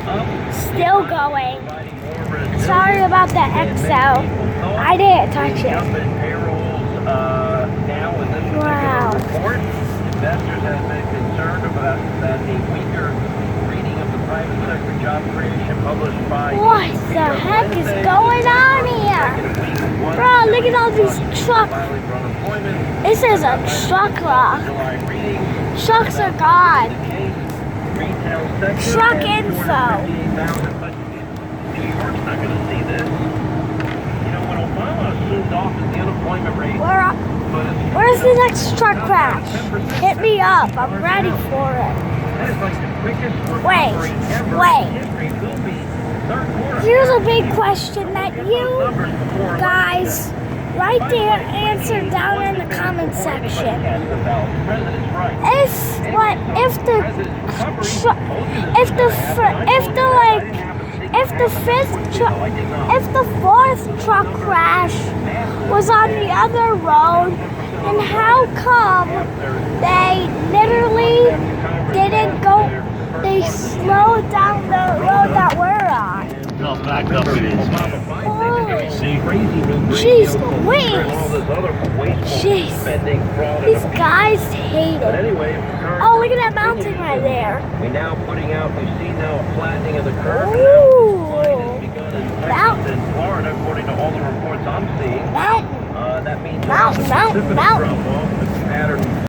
Still going. Sorry about the XO. I didn't touch it. Wow. Investors have been concerned about that a weaker reading of the private sector job creation published by What the heck is going on here? Bro, look at all these trucks. This is a truck rock. Trucks are gone. Truck info. New York's not going to see this. You know, when Obama assumed office, the unemployment rate Where's the next truck crash? Hit me up. I'm ready for it. Wait. Here's a big question that you guys right there answer down in the comment section. If the fourth truck crash was on the other road, then how come they literally didn't go? They slowed down the road that we're on. No, back up it is. Jeez Louise. Jeez. These guys hate it. Oh, look at that mountain right there. We're now putting out, we see now a flattening of the curve. Ooh. Mountain. In Florida, according to all the reports I'm seeing. Mountain. That means Mountain. drop off, the pattern.